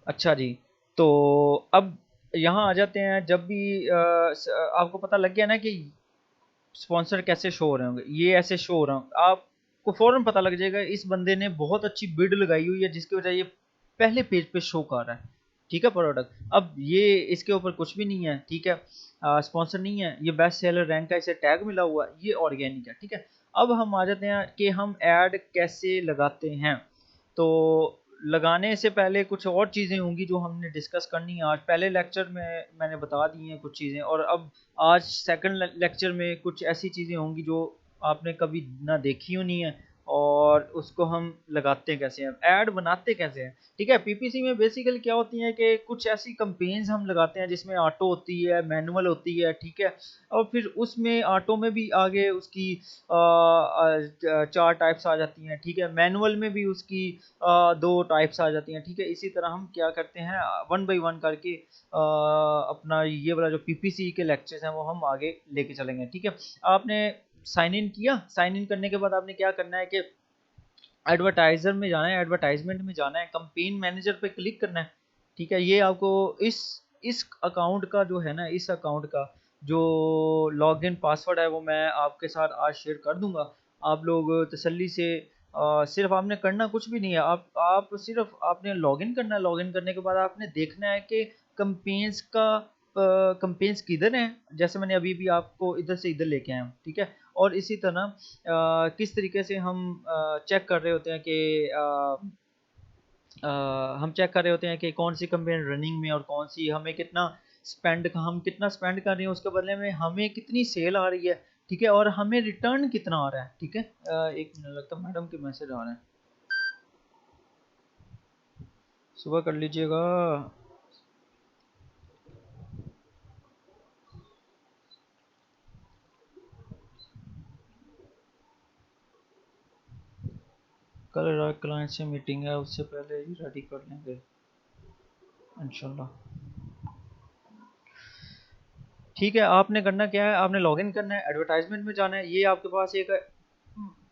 अच्छा जी। तो अब यहाँ आ जाते हैं, जब भी आपको पता लग गया ना कि स्पॉन्सर कैसे शो हो रहे होंगे, ये ऐसे शो हो रहा हूँ, आपको फ़ौरन पता लग जाएगा इस बंदे ने बहुत अच्छी बिड लगाई हुई है जिसकी वजह ये पहले पेज पे शो कर रहा है। ठीक है प्रोडक्ट, अब ये इसके ऊपर कुछ भी नहीं है, ठीक है, स्पॉन्सर नहीं है, ये बेस्ट सेलर रैंक का इसे टैग मिला हुआ है, ये ऑर्गेनिक है। ठीक है, अब हम आ जाते हैं कि हम ऐड कैसे लगाते हैं। तो लगाने से पहले कुछ और चीज़ें होंगी जो हमने डिस्कस करनी है आज। पहले लेक्चर में मैंने बता दी हैं कुछ चीज़ें, और अब आज सेकंड लेक्चर में कुछ ऐसी चीज़ें होंगी जो आपने कभी ना देखी होनी है, और उसको हम लगाते कैसे हैं, ऐड बनाते कैसे हैं। ठीक है, पीपीसी में बेसिकली क्या होती है कि कुछ ऐसी कंपेन्स हम लगाते हैं जिसमें ऑटो होती है, मैनुअल होती है। ठीक है, और फिर उसमें ऑटो में भी आगे उसकी 4 टाइप्स आ जाती हैं। ठीक है, मैनुअल में भी उसकी 2 टाइप्स आ जाती हैं। ठीक है, इसी तरह हम क्या करते हैं, वन बाय वन करके अपना ये वाला जो पीपीसी के लेक्चर्स हैं वो हम आगे लेके चलेंगे। ठीक है, आपने साइन इन किया, साइन इन करने के बाद आपने क्या करना है कि एडवर्टाइजर में जाना है, एडवर्टाइजमेंट में जाना है, कंपेन मैनेजर पे क्लिक करना है। ठीक है, ये आपको इस अकाउंट का जो है ना, इस अकाउंट का जो लॉगिन पासवर्ड है वो मैं आपके साथ आज शेयर कर दूंगा। आप लोग तसल्ली से सिर्फ आपने करना कुछ भी नहीं है, आप सिर्फ आपने लॉगिन करना है। लॉगिन करने के बाद आपने देखना है कि कंपेन्स का कंपेन्स किधर हैं, जैसे मैंने अभी भी आपको इधर से इधर लेके आया हूँ। ठीक है, और इसी तरह किस तरीके से हम चेक कर रहे होते हैं कि हम चेक कर रहे होते हैं कि कौन सी कंपेन रनिंग में और कौन सी हमें कितना हम कितना स्पेंड कर रहे हैं, उसके बदले में हमें कितनी सेल आ रही है। ठीक है, और हमें रिटर्न कितना आ रहा है। ठीक है, एक मिनट, लगता है मैडम के मैसेज आ रहे हैं, सुबह कर लीजिएगा। कल रात क्लाइंट से मीटिंग है, उससे पहले ही रेडी कर लेंगे इंशाल्लाह। ठीक है, आपने करना क्या है, आपने लॉगिन करना है, एडवर्टाइजमेंट में जाना है, ये आपके पास एक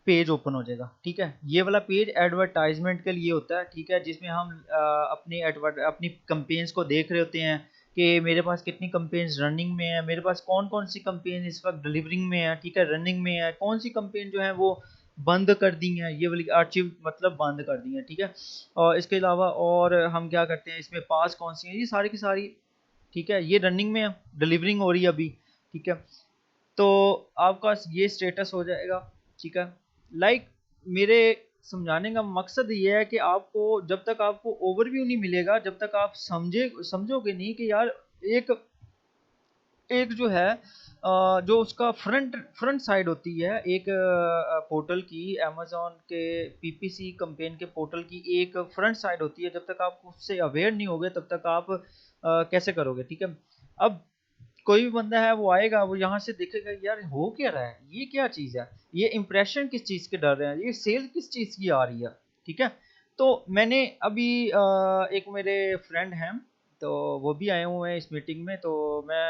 पेज ओपन हो जाएगा। ठीक है, ये वाला पेज एडवर्टाइजमेंट के लिए होता है। ठीक है, जिसमें हम अपनी कंपेन्स को देख रहे होते हैं कि मेरे पास कितनी कंपेन्स रनिंग में है, मेरे पास कौन कौन सी कंपेन इस वक्त डिलीवरिंग में है। ठीक है, रनिंग में है, कौन सी कंपेन जो है वो बंद कर दी हैं, ये वाली आर्चिव मतलब बंद कर दी हैं। ठीक है, और इसके अलावा और हम क्या करते हैं, इसमें पास कौन सी हैं, ये सारी की सारी। ठीक है, ये रनिंग में है, डिलीवरिंग हो रही है अभी। ठीक है, तो आपका ये स्टेटस हो जाएगा। ठीक है, लाइक मेरे समझाने का मकसद ये है कि आपको जब तक आपको ओवरव्यू नहीं मिलेगा, जब तक आप समझोगे नहीं कि यार एक एक जो है जो उसका फ्रंट साइड होती है एक पोर्टल की, अमेज़न के पीपीसी कैंपेन के पोर्टल की एक फ्रंट साइड होती है। जब तक आप उससे अवेयर नहीं होगे तब तक आप कैसे करोगे। ठीक है, अब कोई भी बंदा है वो आएगा, वो यहाँ से देखेगा यार हो क्या रहा है, ये क्या चीज़ है, ये इंप्रेशन किस चीज़ के डर रहे हैं, ये सेल किस चीज़ की आ रही है। ठीक है, तो मैंने अभी एक मेरे फ्रेंड हैं, तो वो भी आए हुए हैं इस मीटिंग में, तो मैं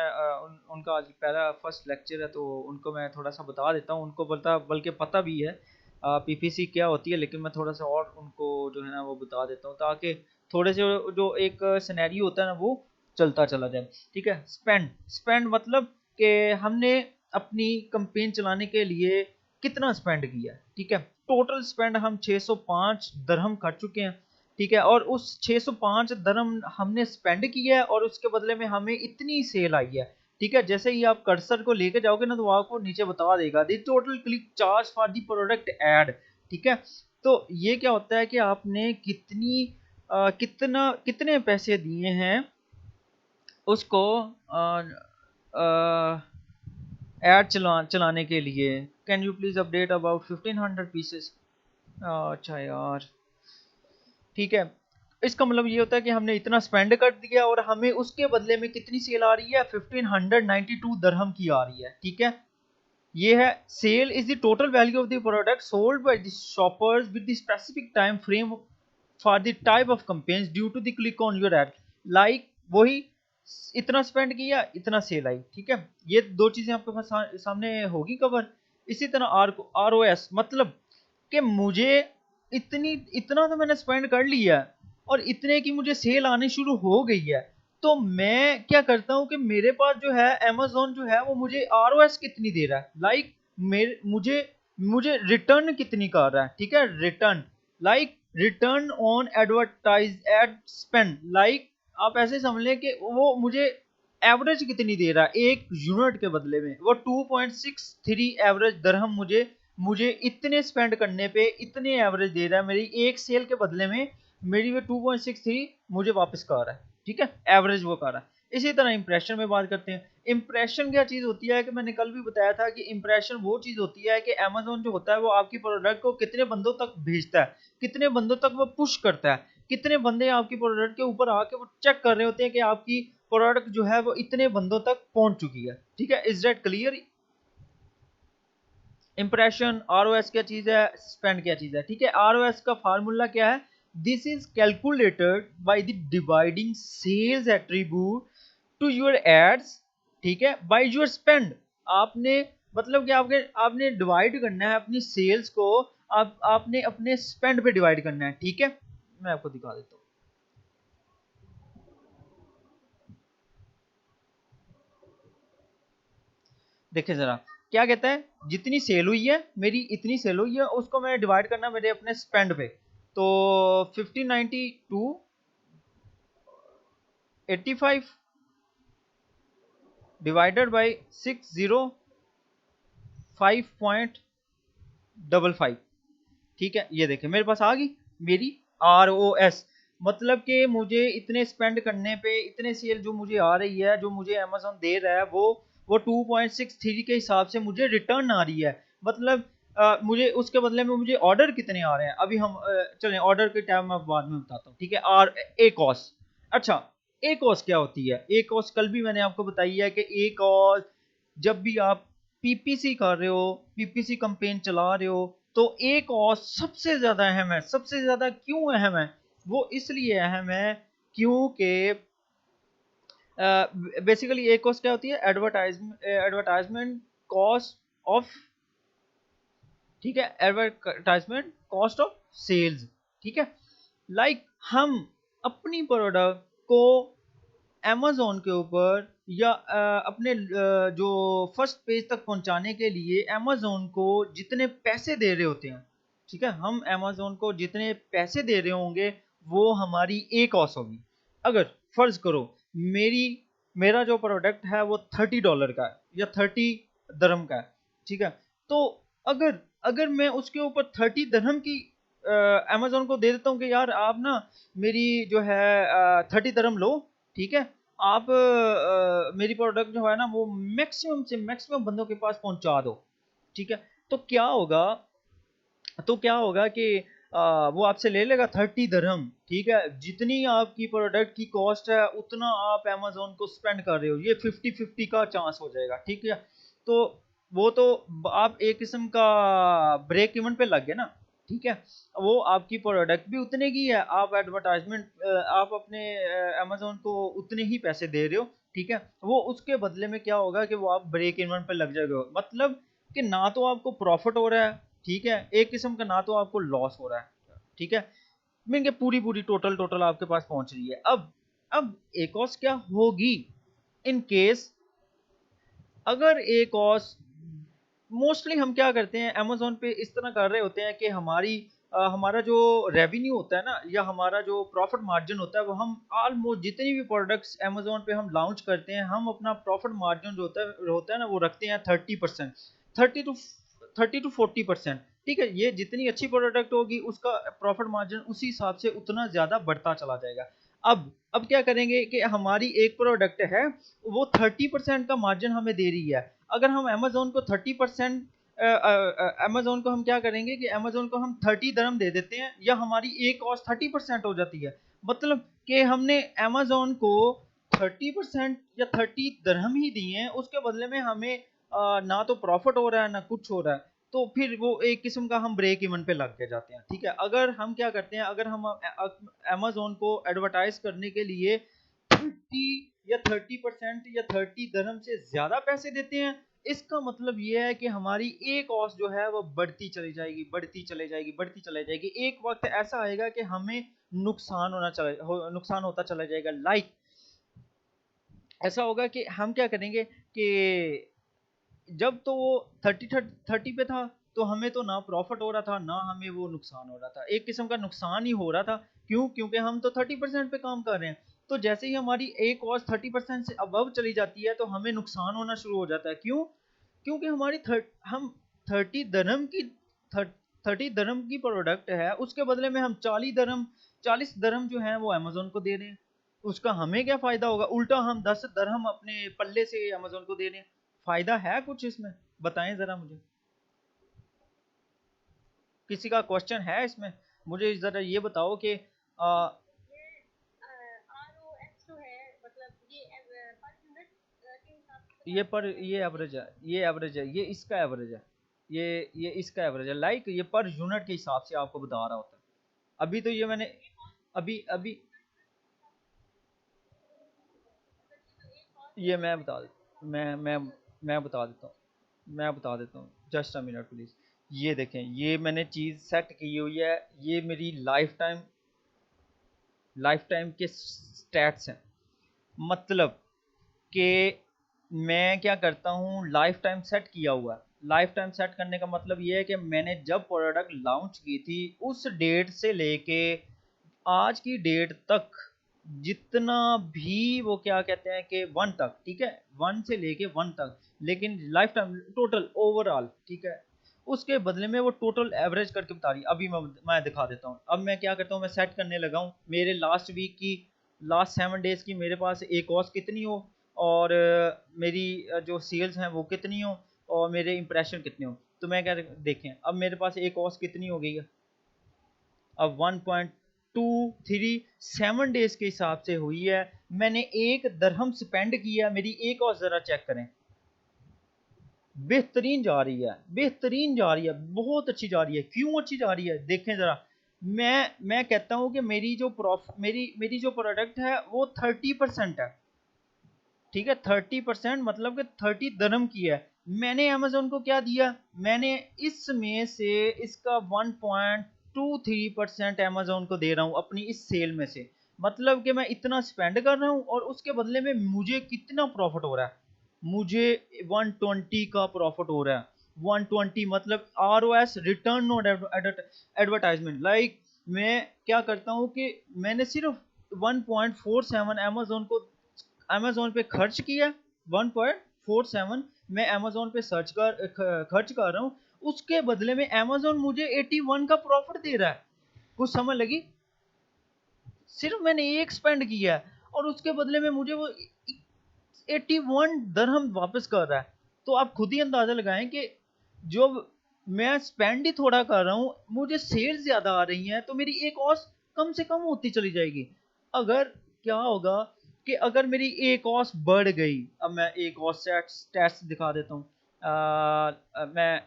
उनका आज पहला फर्स्ट लेक्चर है, तो उनको मैं थोड़ा सा बता देता हूँ। उनको बल्कि पता भी है पीपीसी क्या होती है, लेकिन मैं थोड़ा सा और उनको जो है ना वो बता देता हूँ, ताकि थोड़े से जो एक सिनेरियो होता है ना वो चलता चला जाए। ठीक है, स्पेंड स्पेंड मतलब कि हमने अपनी कंपेन चलाने के लिए कितना स्पेंड किया है। ठीक है, टोटल स्पेंड हम 605 दरहम कर चुके हैं। ठीक है, और उस 605 दरहम हमने स्पेंड किया है और उसके बदले में हमें इतनी सेल आई है। ठीक है, जैसे ही आप कर्सर को लेके जाओगे ना तो आपको नीचे बता देगा दी total click charge for the product add. ठीक है, तो ये क्या होता है कि आपने कितने पैसे दिए हैं उसको ऐड चलाने के लिए। Can you please update about 1500 pieces. अच्छा यार, ठीक है, इसका मतलब ये होता है कि हमने इतना स्पेंड कर दिया और हमें उसके बदले में कितनी सेल आ रही है, 1592 दरहम की आ रही है। ठीक है, ये है sale is the total value of the product sold by the shoppers with the specific time frame for the type of campaigns due to the click on your ad. Like वही, इतना स्पेंड किया इतना cell आई। ठीक है, ये दो चीजें आपके पास सामने होगी कवर। इसी तरह आर ओ एस मतलब कि मुझे इतना तो मैंने स्पेंड कर लिया और इतने की मुझे सेल आनी शुरू हो गई है, तो मैं क्या करता हूँ कि मेरे पास जो है Amazon जो है वो मुझे ROS कितनी दे रहा है, लाइक मेरे मुझे मुझे रिटर्न कितनी कर रहा है, ठीक है, return, like return on advertise ad spend, like आप ऐसे समझ लें कि वो मुझे एवरेज कितनी दे रहा है एक यूनिट के बदले में, वो 2.63 एवरेज दरहम मुझे मुझे इतने स्पेंड करने पे इतने एवरेज दे रहा है, मेरी एक सेल के बदले में मेरी वो 2.63 मुझे वापस कर रहा है, ठीक है, एवरेज वो कर रहा है। इसी तरह इंप्रेशन में बात करते हैं। इंप्रेशन क्या चीज होती है कि मैंने कल भी बताया था कि इंप्रेशन वो चीज होती है कि अमेजोन जो होता है वो आपकी प्रोडक्ट को कितने बंदों तक भेजता है, कितने बंदों तक वो पुश करता है, कितने बंदे आपकी प्रोडक्ट के ऊपर आके वो चेक कर रहे होते हैं कि आपकी प्रोडक्ट जो है वो इतने बंदों तक पहुंच चुकी है, ठीक है, is that clear? Impression, ROS क्या चीज है, स्पेंड क्या चीज है, ठीक है। ROS का फार्मूला क्या है, this is calculated by the dividing sales attribute to your ads, ठीक है, बाय योर स्पेंड। आपने मतलब कि आपने डिवाइड करना है अपनी सेल्स को, आपने अपने स्पेंड पे डिवाइड करना है, ठीक है। मैं आपको दिखा देता हूँ, देखिए जरा क्या कहता है, जितनी सेल हुई है मेरी इतनी सेल हुई है, उसको मैंने डिवाइड करना मेरे अपने स्पेंड पे, तो 1592 85 डिवाइडेड बाई 605.55, ठीक है। ये देखिए मेरे पास आ गई मेरी ROS, मतलब कि मुझे इतने स्पेंड करने पे इतने सेल जो मुझे आ रही है, जो मुझे अमेजोन दे रहा है, वो 2.63 के हिसाब से मुझे रिटर्न आ रही है। मतलब मुझे उसके बदले में मुझे ऑर्डर कितने आ रहे हैं, अभी हम चलें ऑर्डर के टाइम में बाद में बताता हूँ, ठीक है। और ए कॉस्ट, अच्छा ए कॉस्ट क्या होती है, ए कॉस्ट कल भी मैंने आपको बताई है कि ए कॉस्ट जब भी आप PPC कर रहे हो, PPC कंपेन चला रहे हो, तो एक और सबसे ज्यादा अहम है, सबसे ज्यादा क्यों अहम है, वो इसलिए अहम है क्योंकि बेसिकली एक कॉस्ट क्या होती है, एडवर्टाइजमेंट कॉस्ट ऑफ, ठीक है, एडवर्टाइजमेंट कॉस्ट ऑफ सेल्स, ठीक है। लाइक हम अपनी प्रोडक्ट को Amazon के ऊपर या अपने जो फर्स्ट पेज तक पहुंचाने के लिए Amazon को जितने पैसे दे रहे होते हैं, ठीक है, हम Amazon को जितने पैसे दे रहे होंगे वो हमारी एक कॉस्ट होगी। अगर फर्ज करो मेरी मेरा जो प्रोडक्ट है वो $30 का है या 30 दरहम का है, ठीक है, तो अगर अगर मैं उसके ऊपर 30 दरहम की Amazon को दे देता हूँ कि यार आप ना मेरी जो है 30 दरहम लो, ठीक है, आप मेरी प्रोडक्ट जो है ना वो मैक्सिमम से मैक्सिमम बंदों के पास पहुंचा दो, ठीक है, तो क्या होगा, तो क्या होगा कि वो आपसे ले लेगा 30 दरहम, ठीक है, जितनी आपकी प्रोडक्ट की कॉस्ट है उतना आप अमेजोन को स्पेंड कर रहे हो, ये 50-50 का चांस हो जाएगा, ठीक है। तो वो तो आप एक किस्म का ब्रेक इवन पे लग गए ना, ठीक है, वो आपकी प्रोडक्ट भी उतने की है, आप एडवर्टाइजमेंट आप अपने अमेजोन को उतने ही पैसे दे रहे हो, ठीक है, वो उसके बदले में क्या होगा कि वो आप ब्रेक इवन पे लग जाएगा, मतलब कि ना तो आपको प्रॉफिट हो रहा है, ठीक है, एक किस्म का ना तो आपको लॉस हो रहा है, ठीक है, मीन के पूरी पूरी टोटल टोटल आपके पास पहुंच रही है। अब एक कॉस्ट क्या होगी इन केस, अगर एक और मोस्टली हम क्या करते हैं अमेजोन पे इस तरह कर रहे होते हैं कि हमारा जो रेवेन्यू होता है ना या हमारा जो प्रॉफिट मार्जिन होता है वो हम ऑलमोस्ट जितनी भी प्रोडक्ट्स अमेजोन पे हम लॉन्च करते हैं, हम अपना प्रॉफिट मार्जिन जो होता है ना वो रखते हैं 30%, 30 to 40%, ठीक है, ये जितनी अच्छी प्रोडक्ट होगी उसका प्रॉफिट मार्जिन उसी हिसाब से उतना ज्यादा बढ़ता चला जाएगा। अब क्या करेंगे कि हमारी एक प्रोडक्ट है वो 30% का मार्जिन हमें दे रही है, अगर हम अमेजोन को 30% अमेजोन को हम क्या करेंगे कि अमेजोन को हम 30 दरम दे देते हैं या हमारी एक कॉस्ट 30% हो जाती है, मतलब कि हमने अमेजोन को 30% या 30 दरहम ही दिए हैं, उसके बदले में हमें ना तो प्रॉफिट हो रहा है ना कुछ हो रहा है, तो फिर वो एक किस्म का हम ब्रेक इवन पे लग के जाते हैं, ठीक है। अगर हम क्या करते हैं, अगर हम अमेजोन को एडवर्टाइज करने के लिए 30% या 30 दरहम से ज्यादा पैसे देते हैं, इसका मतलब ये है कि हमारी एक कॉस्ट जो है वो बढ़ती चली जाएगी, बढ़ती चली जाएगी, बढ़ती चली जाएगी, एक वक्त ऐसा आएगा कि हमें नुकसान होता चला जाएगा। लाइक ऐसा होगा कि हम क्या करेंगे कि जब तो वो 30 पे था तो हमें तो ना प्रॉफिट हो रहा था ना हमें वो नुकसान हो रहा था, एक किस्म का नुकसान ही हो रहा था। क्यों? क्योंकि हम तो 30% पे काम कर रहे हैं। तो जैसे ही हमारी एक कॉस्ट 30% से अबव चली जाती है तो हमें नुकसान होना शुरू हो जाता है। क्यों? क्योंकि हम 30 दरहम की 30 दरहम की प्रोडक्ट है, उसके बदले में हम 40 दरहम जो है वो अमेजोन को दे रहे हैं। उसका हमें क्या फायदा होगा? उल्टा हम 10 दरहम अपने पल्ले से अमेजोन को दे रहे हैं। फायदा है कुछ इसमें? बताएं जरा मुझे, किसी का क्वेश्चन है इसमें? मुझे जरा ये बताओ कि ये एवरेज है, ये एवरेज है, ये इसका एवरेज है, ये इसका एवरेज है। लाइक ये पर यूनिट के हिसाब से आपको बता रहा होता है। अभी तो ये मैंने अभी अभी ये मैं बता देता मैं बता देता हूँ, जस्ट अ मिनट प्लीज। ये देखें, ये मैंने चीज़ सेट की हुई है, ये मेरी लाइफ टाइम के स्टैट्स हैं। मतलब कि मैं क्या करता हूँ, लाइफ टाइम सेट किया हुआ है। लाइफ टाइम सेट करने का मतलब ये है कि मैंने जब प्रोडक्ट लॉन्च की थी उस डेट से लेके आज की डेट तक जितना भी वो क्या कहते हैं कि 1 तक, ठीक है, 1 से लेके 1 तक, लेकिन लाइफ टाइम टोटल ओवरऑल, ठीक है, उसके बदले में वो टोटल एवरेज करके बता रही है। अभी मैं दिखा देता हूँ। अब मैं क्या करता हूँ, मैं सेट करने लगा हूँ मेरे लास्ट वीक की, लास्ट 7 डेज की मेरे पास एक कॉस्ट कितनी हो और मेरी जो सेल्स हैं वो कितनी हो और मेरे इंप्रेशन कितने हो। तो मैं क्या देखें, अब मेरे पास एक कॉस्ट कितनी हो गई है, अब 1.23 7 डेज के हिसाब से हुई है। मैंने 1 दरहम स्पेंड किया, मेरी एक और ज़रा चेक करें। बेहतरीन जा रही है, बेहतरीन जा रही है, बहुत अच्छी जा रही है। क्यों अच्छी जा रही है देखें ज़रा। मैं कहता हूँ कि मेरी जो प्रोडक्ट है वो 30% है, ठीक है, 30% मतलब कि 30 दरहम की है। मैंने अमेजोन को क्या दिया, मैंने इसमें से इसका 1.23% अमेजोन को दे रहा हूँ अपनी इस सेल में से। मतलब कि मैं इतना स्पेंड कर रहा हूँ और उसके बदले में मुझे कितना प्रॉफिट हो रहा है, मुझे 120 का प्रॉफिट हो रहा है। 120 मतलब ROS, return on advertisement. Like मैं क्या करता हूँ कि मैंने सिर्फ 1.47 अमेजोन पे खर्च किया, 1.47 मैं अमेजोन पे खर्च कर रहा हूँ, उसके बदले में अमेजोन मुझे 81 का प्रॉफिट दे रहा है। कुछ समझ लगी? सिर्फ मैंने एक स्पेंड किया है और उसके बदले में मुझे वो 81 दरहम वापस कर रहा है। तो आप खुद ही अंदाजा लगाएं कि जो मैं स्पेंड ही थोड़ा कर रहा हूँ, मुझे सेल्स ज्यादा आ रही हैं, तो मेरी एक कॉस्ट कम से कम होती चली जाएगी। अगर क्या होगा कि अगर मेरी एक कॉस्ट बढ़ गई, अब मैं एक कॉस्ट स्टैट्स दिखा देता हूँ, मैं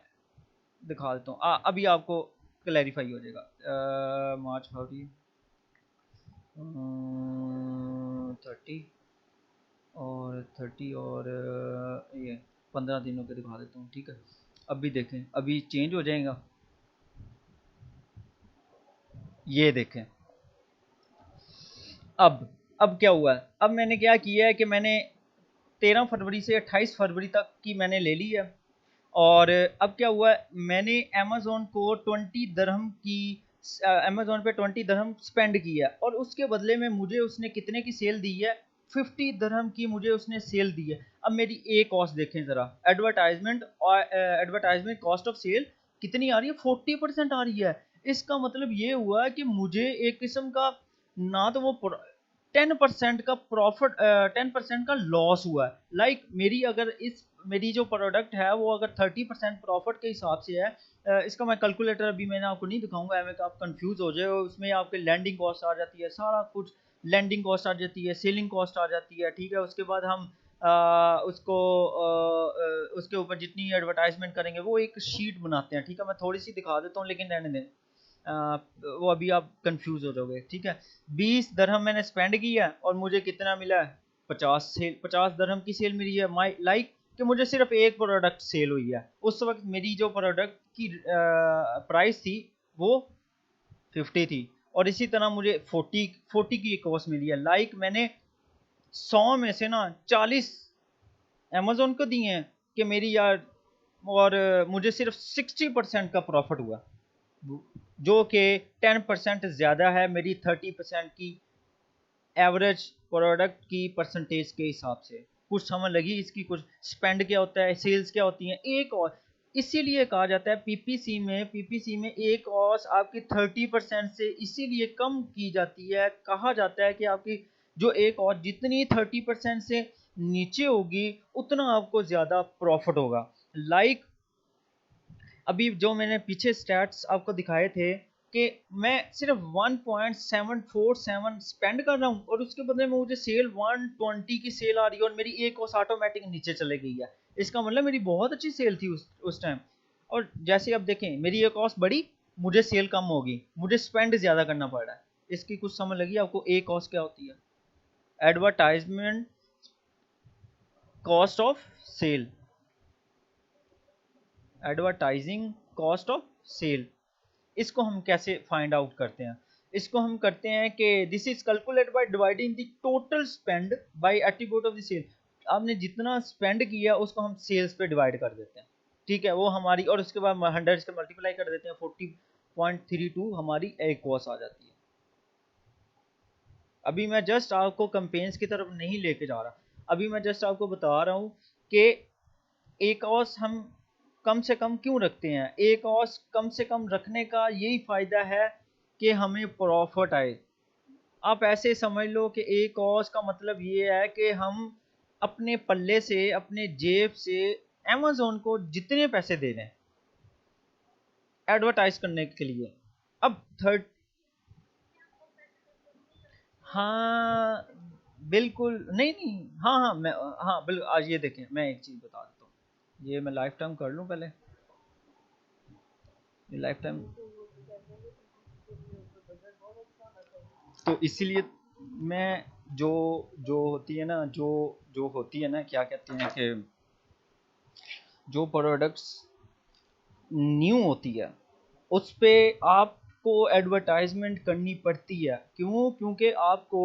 दिखा देता हूँ, अभी आपको क्लैरिफाई हो जाएगा। मार्च फरवरी 30 और 30 और ये 15 दिनों के दिखा देता हूँ, ठीक है। अभी देखें, अभी चेंज हो जाएगा, ये देखें। अब क्या हुआ है, अब मैंने क्या किया है कि मैंने 13 फरवरी से 28 फरवरी तक की मैंने ले ली है। और अब क्या हुआ है, मैंने अमेजोन को 20 दरहम की अमेजोन पे 20 दरहम स्पेंड किया और उसके बदले में मुझे उसने कितने की सेल दी है, 50 दरहम की मुझे उसने सेल दी है। अब मेरी एक कॉस्ट देखें ज़रा, एडवर्टाइजमेंट कॉस्ट ऑफ सेल कितनी आ रही है, 40% आ रही है। इसका मतलब ये हुआ कि मुझे एक किस्म का ना तो वो 10% का प्रॉफिट, 10% का लॉस हुआ है। लाइक मेरी जो प्रोडक्ट है वो अगर 30% प्रॉफिट के हिसाब से है, इसका मैं कैलकुलेटर अभी मैंने आपको नहीं दिखाऊंगा, एम आप कंफ्यूज हो जाए। उसमें आपके लैंडिंग कॉस्ट आ जाती है, सारा कुछ लैंडिंग कॉस्ट आ जाती है, सेलिंग कॉस्ट आ जाती है, ठीक है। उसके बाद हम उसके ऊपर जितनी एडवर्टाइजमेंट करेंगे वो एक शीट बनाते हैं, ठीक है। मैं थोड़ी सी दिखा देता हूँ लेकिन रहने दें, वो अभी आप कंफ्यूज हो जाओगे, ठीक है। 20 दरहम मैंने स्पेंड किया और मुझे कितना मिला है, 50 दरहम की सेल मिली है। माई लाइक कि मुझे सिर्फ एक प्रोडक्ट सेल हुई है। उस वक्त मेरी जो प्रोडक्ट की प्राइस थी वो 50 थी, और इसी तरह मुझे 40 की कॉस्ट मिली है। लाइक मैंने 100 में से ना 40 अमेजोन को दिए हैं कि मेरी यार, और मुझे सिर्फ 60% का प्रॉफिट हुआ, जो कि 10% ज़्यादा है मेरी 30% की एवरेज प्रोडक्ट की परसेंटेज के हिसाब से। कुछ समझ लगी इसकी? कुछ स्पेंड क्या होता है, सेल्स क्या होती हैं। एक और इसीलिए कहा जाता है पीपीसी में एक और आपकी 30% से इसीलिए कम की जाती है। कहा जाता है कि आपकी जो एक और जितनी 30% से नीचे होगी उतना आपको ज़्यादा प्रॉफिट होगा। लाइक अभी जो मैंने पीछे स्टैट्स आपको दिखाए थे कि मैं सिर्फ 1.747 स्पेंड कर रहा हूँ और उसके बदले में मुझे सेल 120 की सेल आ रही है और मेरी एक कॉस्ट ऑटोमेटिक नीचे चले गई है। इसका मतलब मेरी बहुत अच्छी सेल थी उस टाइम। और जैसे अब देखें मेरी एक कॉस्ट बढ़ी, मुझे सेल कम होगी, मुझे स्पेंड ज़्यादा करना पड़ रहा है। इसकी कुछ समझ लगी आपको? एक कॉस्ट क्या होती है? Advertisement cost of sale, advertising cost of sale. इसको हम कैसे फाइंड आउट करते हैं? इसको हम करते हैं कि this is calculated by dividing the total spend by attribute of the sale. आपने जितना स्पेंड किया उसको हम सेल्स पे डिवाइड कर देते हैं, ठीक है, वो हमारी, और उसके बाद 100 से मल्टीप्लाई कर देते हैं, 40.32 हमारी एक कॉस्ट आ जाती है। अभी मैं जस्ट आपको कंपेन्स की तरफ नहीं लेके जा रहा, अभी मैं जस्ट आपको बता रहा हूँ कि एक कॉस्ट हम कम से कम क्यों रखते हैं। एक कॉस्ट कम से कम रखने का यही फ़ायदा है कि हमें प्रॉफिट आए। आप ऐसे समझ लो कि एक कॉस्ट का मतलब ये है कि हम अपने पल्ले से, अपने जेब से अमेज़न को जितने पैसे दे दें एडवर्टाइज करने के लिए। अब थर्ड, हाँ बिल्कुल, नहीं नहीं, हाँ हाँ मैं, हाँ बिल्कुल। आज ये देखें, मैं एक चीज़ बता देता हूँ, ये मैं लाइफ टाइम कर लूँ पहले, ये लाइफ टाइम। तो इसीलिए मैं जो जो होती है ना, जो जो होती है ना, क्या कहते हैं कि जो प्रोडक्ट्स न्यू होती है उस पे आपको एडवर्टाइजमेंट करनी पड़ती है। क्यों? क्योंकि आपको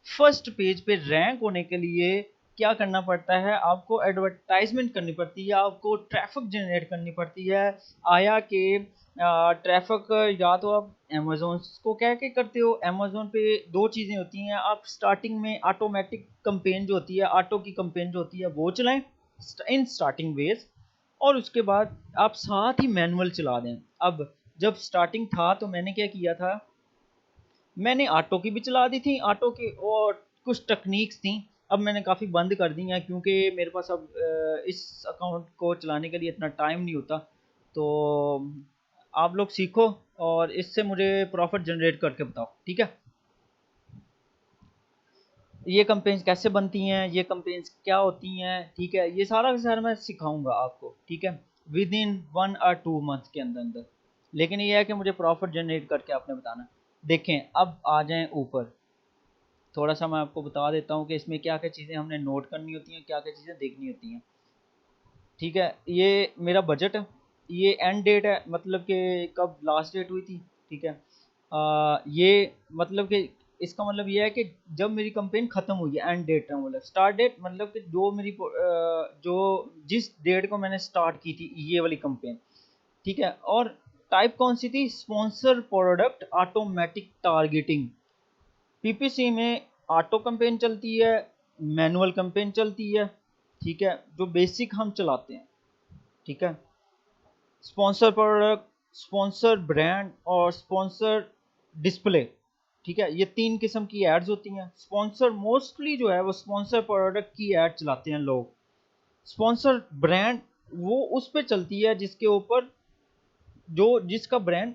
फर्स्ट पेज पे रैंक होने के लिए क्या करना पड़ता है, आपको एडवर्टाइजमेंट करनी पड़ती है, आपको ट्रैफिक जनरेट करनी पड़ती है। आया कि ट्रैफिक या तो आप अमेज़न को कह के करते हो। अमेज़न पे दो चीज़ें होती हैं, आप स्टार्टिंग में ऑटोमेटिक कंपेन जो होती है, ऑटो की कंपेन जो होती है वो चलाएं इन स्टार्टिंग वेज, और उसके बाद आप साथ ही मैनुअल चला दें। अब जब स्टार्टिंग था तो मैंने क्या किया था, मैंने ऑटो की भी चला दी थी, ऑटो की और कुछ टेक्निक्स थी, अब मैंने काफ़ी बंद कर दी हैं क्योंकि मेरे पास अब इस अकाउंट को चलाने के लिए इतना टाइम नहीं होता। तो आप लोग सीखो और इससे मुझे प्रॉफिट जनरेट करके बताओ, ठीक है। ये कंपेन्स कैसे बनती हैं, ये कंपेन्स क्या होती हैं, ठीक है, ये सारा का सारा मैं सिखाऊंगा आपको, ठीक है, विद इन 1 or 2 मंथ के अंदर अंदर। लेकिन ये है कि मुझे प्रॉफिट जनरेट करके आपने बताना। देखें अब आ जाएं ऊपर, थोड़ा सा मैं आपको बता देता हूँ कि इसमें क्या क्या चीज़ें हमने नोट करनी होती हैं, क्या क्या चीज़ें देखनी होती हैं, ठीक है। ये मेरा बजट है, ये एंड डेट है, मतलब कि कब लास्ट डेट हुई थी, ठीक है। ये मतलब कि इसका मतलब ये है कि जब मेरी कंपेन ख़त्म हुई है, एंड डेट है मतलब स्टार्ट डेट, मतलब कि जो मेरी जो जिस डेट को मैंने स्टार्ट की थी ये वाली कंपेन, ठीक है। और टाइप कौन सी थी, sponsor product automatic targeting. PPC में ऑटो कंपेन चलती है, मैनुअल कंपेन चलती है, ठीक है, जो बेसिक हम चलाते हैं, ठीक है। स्पॉन्सर प्रोडक्ट, स्पॉन्सर ब्रांड और स्पॉन्सर डिस्प्ले, ठीक है, ये 3 किस्म की एड्स होती हैं। स्पॉन्सर मोस्टली जो है वो स्पॉन्सर प्रोडक्ट की एड चलाते हैं लोग। स्पॉन्सर ब्रांड वो उस पर चलती है जिसके ऊपर जो जिसका ब्रांड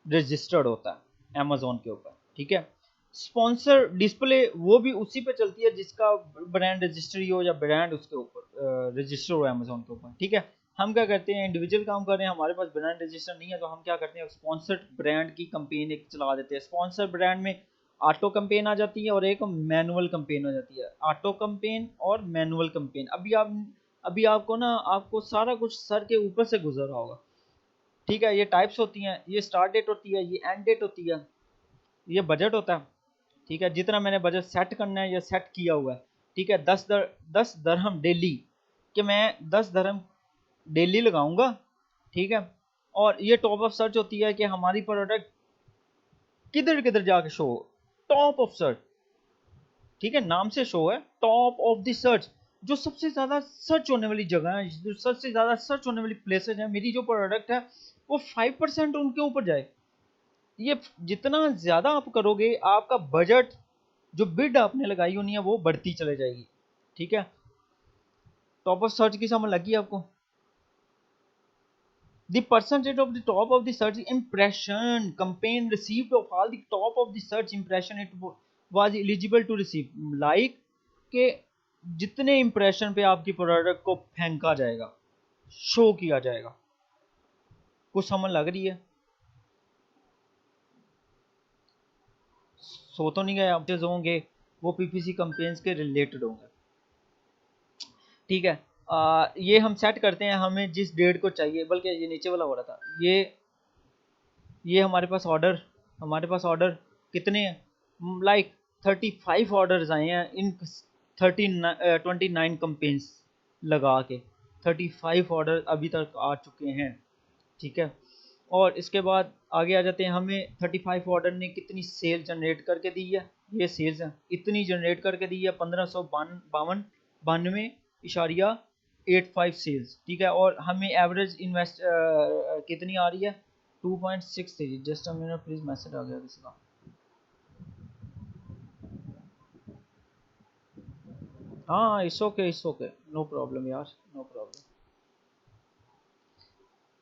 रजिस्टर्ड होता है अमेजोन के ऊपर, ठीक है। स्पॉन्सर डिस्प्ले वो भी उसी पे चलती है जिसका ब्रांड रजिस्ट्री हो या ब्रांड उसके ऊपर रजिस्टर हो अमेजोन के ऊपर, ठीक है। हम क्या करते हैं, इंडिविजुअल काम कर रहे हैं, हमारे पास ब्रांड रजिस्टर नहीं है, तो हम क्या करते हैं, स्पॉन्सर्ड ब्रांड की कंपेन एक चला देते हैं। स्पॉन्सर ब्रांड में ऑटो कंपेन आ जाती है और एक मैनुअल कंपेन हो जाती है। ऑटो कंपेन और मैनुअल कंपेन, अभी आपको ना, आपको सारा कुछ सर के ऊपर से गुजर रहा होगा, ठीक है। ये टाइप्स होती हैं, ये स्टार्ट डेट होती है, ये एंड डेट होती है, ये बजट होता है, ठीक है, जितना मैंने बजट सेट करना है या सेट किया हुआ है, ठीक है, 10 दरहम डेली, कि मैं 10 दरहम डेली लगाऊंगा, ठीक है। और ये टॉप ऑफ सर्च होती है कि हमारी प्रोडक्ट किधर किधर जाके शो, टॉप ऑफ सर्च, ठीक है, नाम से शो है टॉप ऑफ द सर्च, जो सबसे ज्यादा सर्च होने वाली जगह है, जो सबसे ज्यादा सर्च होने वाली प्लेसेस है, मेरी जो प्रोडक्ट है वो 5% उनके ऊपर जाए। ये जितना ज्यादा आप करोगे, आपका बजट, जो बिड आपने लगाई होनी है वो बढ़ती चले जाएगी, ठीक है। टॉप ऑफ सर्च की समझ लगी आपको? The percentage of the top of the search impression campaign received of all the top of the search impression it was eligible to receive, like के जितने इंप्रेशन पे आपकी प्रोडक्ट को फेंका जाएगा, शो किया जाएगा, कुछ समझ लग रही है? सो तो नहीं गए आप, होंगे वो पीपीसी कैंपेन्स के रिलेटेड होंगे, ठीक है। ये हम सेट करते हैं, हमें जिस डेट को चाहिए, बल्कि ये नीचे वाला हो रहा था, ये हमारे पास ऑर्डर कितने हैं, लाइक 35 ऑर्डर्स आए हैं इन 29 कंपेन्स लगा के, 35 ऑर्डर अभी तक आ चुके हैं, ठीक है। और इसके बाद आगे आ जाते हैं, हमें 35 ऑर्डर ने कितनी सेल जनरेट करके दी है, ये सेल्स है, इतनी जनरेट करके दी है 1592.85 सेल्स, ठीक है। और हमें एवरेज इन्वेस्ट कितनी आ रही है, 2.63। Just a minute please, message आ गया किसी का। हाँ, इट्स ओके, नो प्रॉब्लम यार, नो प्रॉब्लम।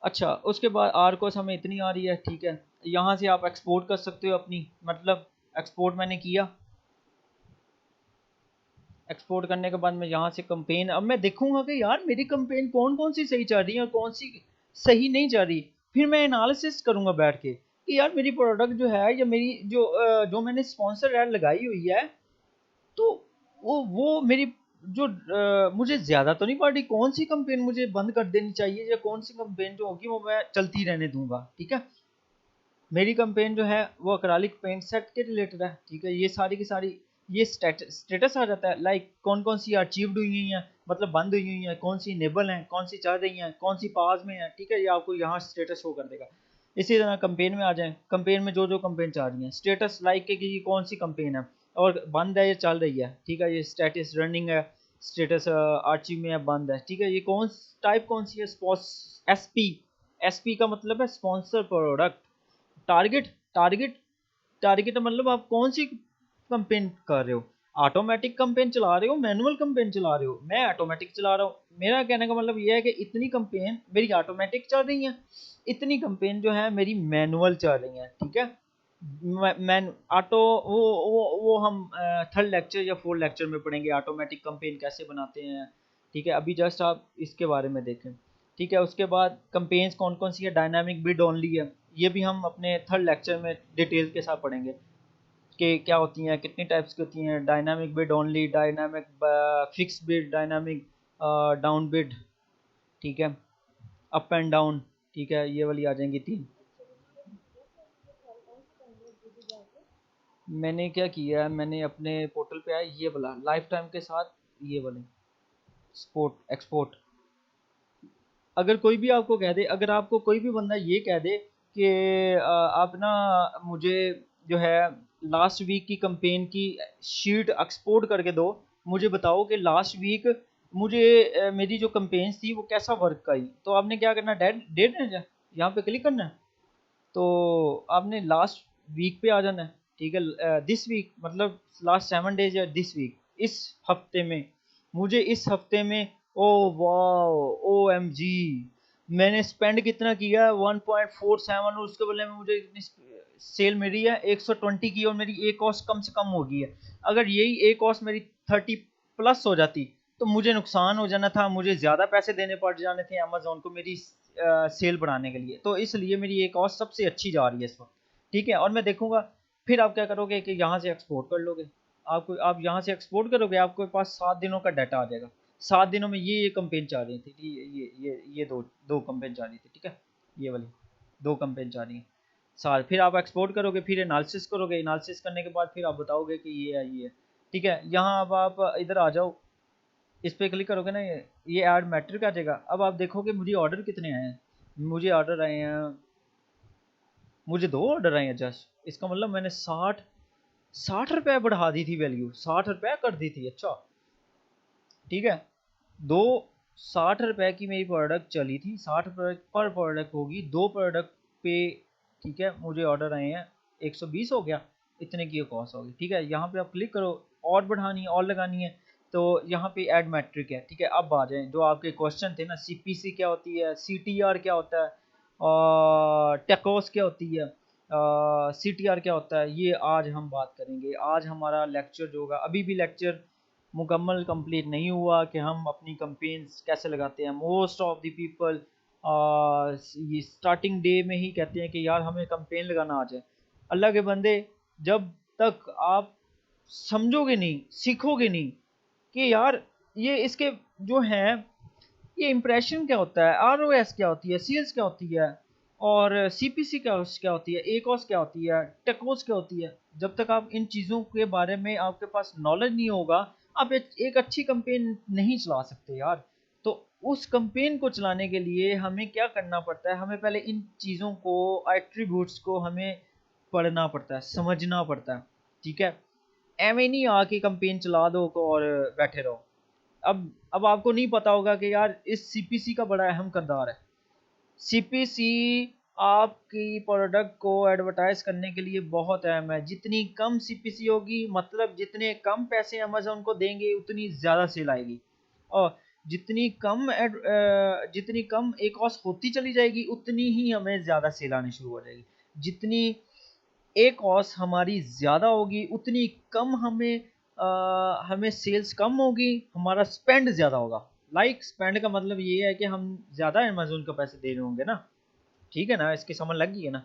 अच्छा, उसके बाद आर कोस हमें इतनी आ रही है, ठीक है। यहाँ से आप एक्सपोर्ट कर सकते हो अपनी, मतलब एक्सपोर्ट मैंने किया, एक्सपोर्ट करने के बाद मैं यहाँ से कंपेन, अब मैं देखूंगा कि यार मेरी कंपेन कौन कौन सी सही चल रही है और कौन सी सही नहीं चल रही, फिर मैं एनालिसिस करूंगा बैठ के कि यार मेरी प्रोडक्ट जो है, या मेरी जो मैंने स्पॉन्सर ऐड लगाई हुई है, तो वो मेरी जो मुझे ज़्यादा तो नहीं पड़ रही, कौन सी कंपेन मुझे बंद कर देनी चाहिए, या कौन सी कंपेन जो होगी वो मैं चलती रहने दूंगा, ठीक है। मेरी कंपेन जो है वो अक्रालिक पेंट सेट के रिलेटेड है, ठीक है। ये सारी की सारी, ये स्टेटस आ जाता है, लाइक कौन कौन सी अचीव्ड हुई हैं, मतलब बंद हुई हुई हैं, कौन सी इनेबल हैं, कौन सी चल रही हैं, कौन सी पास में है, ठीक है। ये आपको यहाँ स्टेटस शो कर देगा। इसी तरह कंपेन में आ जाए, कंपेन में जो जो कंपेन चल रही है, स्टेटस लाइक के कि ये कौन सी कंपेन है और बंद है या चल रही है, ठीक है। ये स्टेटस रनिंग है, स्टेटस आर्चिव में है, बंद है, ठीक है। ये टाइप कौन सी है, एसपी, एसपी का मतलब है sponsor product. Target, target target मतलब आप कौन सी कंपेन कर रहे हो, ऑटोमेटिक कंपेन चला रहे हो, मैनुअल कंपेन चला रहे हो, मैं ऑटोमेटिक चला रहा हूँ। मेरा कहने का मतलब ये है कि इतनी कंपेन मेरी ऑटोमेटिक चल रही है, इतनी कंपेन जो है मेरी मैनुअल चल रही है, ठीक है। मैन ऑटो, वो हम थर्ड लेक्चर या फोर्थ लेक्चर में पढ़ेंगे ऑटोमेटिक कंपेन कैसे बनाते हैं, ठीक है। अभी जस्ट आप इसके बारे में देखें, ठीक है। उसके बाद कंपेन्स कौन कौन सी है, डायनामिक बिड ओनली है, ये भी हम अपने थर्ड लेक्चर में डिटेल के साथ पढ़ेंगे कि क्या होती हैं, कितनी टाइप्स की होती हैं, dynamic bid only, dynamic fix bid, dynamic down bid, ठीक है, अप एंड डाउन, ठीक है। ये वाली आ जाएंगी 3। मैंने क्या किया है, मैंने अपने पोर्टल पे आया, ये वाला लाइफ टाइम के साथ, ये वाले स्पोर्ट एक्सपोर्ट। अगर कोई भी आपको कह दे, अगर आपको कोई भी बंदा ये कह दे कि आप ना मुझे जो है लास्ट वीक की कंपेन की शीट एक्सपोर्ट करके दो, मुझे बताओ कि लास्ट वीक मुझे मेरी जो कंपेन्स थी वो कैसा वर्क आई, तो आपने क्या करना, डेट डेट है यहाँ पे क्लिक करना है, तो आपने लास्ट वीक पे आ जाना है, ठीक है। दिस वीक मतलब लास्ट 7 डेज या दिस वीक, इस हफ्ते में, मुझे इस हफ्ते में, oh wow, O M G, मैंने स्पेंड कितना किया, 1.47, और उसके बदले में मुझे इतनी सेल मेरी है 120 की, और मेरी ए कॉस्ट कम से कम हो गई है। अगर यही ए कॉस्ट मेरी 30 प्लस हो जाती तो मुझे नुकसान हो जाना था, मुझे ज़्यादा पैसे देने पड़ जाने थे अमेजोन को मेरी सेल बढ़ाने के लिए। तो इसलिए मेरी एक कॉस्ट सबसे अच्छी जा रही है इस वक्त, ठीक है। और मैं देखूंगा, फिर आप क्या करोगे कि यहाँ से एक्सपोर्ट कर लोगे, आप यहाँ से एक्सपोर्ट करोगे, आपके पास 7 दिनों का डाटा आ जाएगा, 7 दिनों में ये कंपेन चल रही थी, ये दो दो कंपेन चल रही थी, ठीक है। ये वाली 2 कंपेन चल रही है, साल, फिर आप एक्सपोर्ट करोगे, फिर एनालिसिस करोगे, एनालिसिस करने के बाद फिर आप बताओगे कि ये है ये है। ठीक है, यहाँ अब आप इधर आ जाओ, इस पर क्लिक करोगे ना, ये ऐड मैट्रिक आ जाएगा। अब आप देखोगे मुझे ऑर्डर कितने आए हैं, मुझे ऑर्डर आए हैं, मुझे 2 ऑर्डर आए हैं जस्ट। इसका मतलब मैंने 60 रुपये बढ़ा दी थी वैल्यू, 60 रुपये कर दी थी। अच्छा ठीक है, 60 रुपये की मेरी प्रोडक्ट चली थी, 60 रुपये पर प्रोडक्ट होगी, 2 प्रोडक्ट पे। ठीक है, मुझे ऑर्डर आए हैं 120 हो गया, इतने की कॉस्ट होगी। ठीक है, यहाँ पे आप क्लिक करो, और बढ़ानी है और लगानी है, तो यहाँ पे ऐड मैट्रिक है। ठीक है, अब आ जाएं जो आपके क्वेश्चन थे ना, सीपीसी क्या होती है, सीटीआर क्या होता है, और टेकोस क्या होती है, सीटीआर क्या होता है, ये आज हम बात करेंगे। आज हमारा लेक्चर जो होगा, अभी भी लेक्चर मुकम्मल कंप्लीट नहीं हुआ कि हम अपनी कंपेन्स कैसे लगाते हैं। मोस्ट ऑफ द पीपल ये स्टार्टिंग डे में ही कहते हैं कि यार हमें कंपेन लगाना आ जाए। अल्लाह के बंदे, जब तक आप समझोगे नहीं, सीखोगे नहीं कि यार ये इसके जो हैं, ये इंप्रेशन क्या होता है, आरओएस क्या होती है, सीएल्स क्या होती है, और सीपीसी क्या होती है, एकॉस क्या होती है, टेकोस क्या होती है, जब तक आप इन चीज़ों के बारे में आपके पास नॉलेज नहीं होगा, आप एक अच्छी कंपेन नहीं चला सकते यार। तो उस कंपेन को चलाने के लिए हमें क्या करना पड़ता है, हमें पहले इन चीज़ों को, एट्रीब्यूट्स को हमें पढ़ना पड़ता है, समझना पड़ता है। ठीक है, एवं नहीं आके कंपेन चला दो और बैठे रहो। अब आपको नहीं पता होगा कि यार इस सीपीसी का बड़ा अहम किरदार है। सीपीसी आपकी प्रोडक्ट को एडवर्टाइज करने के लिए बहुत अहम है। जितनी कम सीपीसी होगी, मतलब जितने कम पैसे अमेजोन को देंगे, उतनी ज़्यादा सेल आएगी। और जितनी कम एक कॉस्ट होती चली जाएगी, उतनी ही हमें ज़्यादा सेल आनी शुरू हो जाएगी। जितनी एक कॉस्ट हमारी ज़्यादा होगी, उतनी कम हमें सेल्स कम होगी, हमारा स्पेंड ज़्यादा होगा। स्पेंड का मतलब ये है कि हम ज़्यादा अमेजोन को पैसे दे रहे होंगे ना। ठीक है ना, इसकी समझ लग गई है ना।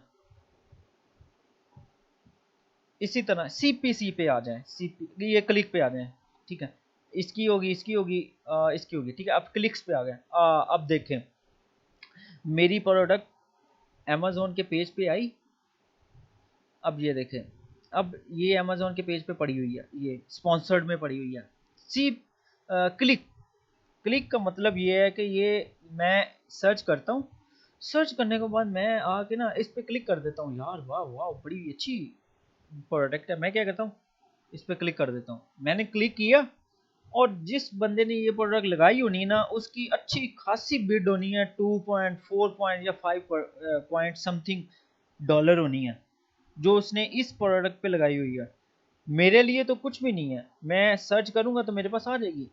इसी तरह सीपीसी पे आ जाए, सीपी ये क्लिक पे आ जाए। ठीक है, इसकी होगी, इसकी होगी, इसकी होगी। ठीक है, अब क्लिक्स पे आ गए। अब देखें, मेरी प्रोडक्ट अमेजोन के पेज पे आई। अब ये देखें, अब ये अमेजोन के पेज पे पड़ी हुई है, ये स्पॉन्सर्ड में पड़ी हुई है। सी क्लिक क्लिक का मतलब ये है कि ये मैं सर्च करता हूँ, सर्च करने के बाद मैं आके ना इस पे क्लिक कर देता हूँ। यार वाह वाह, बड़ी अच्छी प्रोडक्ट है। मैं क्या करता हूँ, इस पे क्लिक कर देता हूँ। मैंने क्लिक किया, और जिस बंदे ने ये प्रोडक्ट लगाई होनी ना, उसकी अच्छी खासी बिड होनी है, 2.4 पॉइंट या 5 पॉइंट समथिंग डॉलर होनी है, जो उसने इस प्रोडक्ट पे लगाई हुई है। मेरे लिए तो कुछ भी नहीं है, मैं सर्च करूंगा तो मेरे पास आ जाएगी।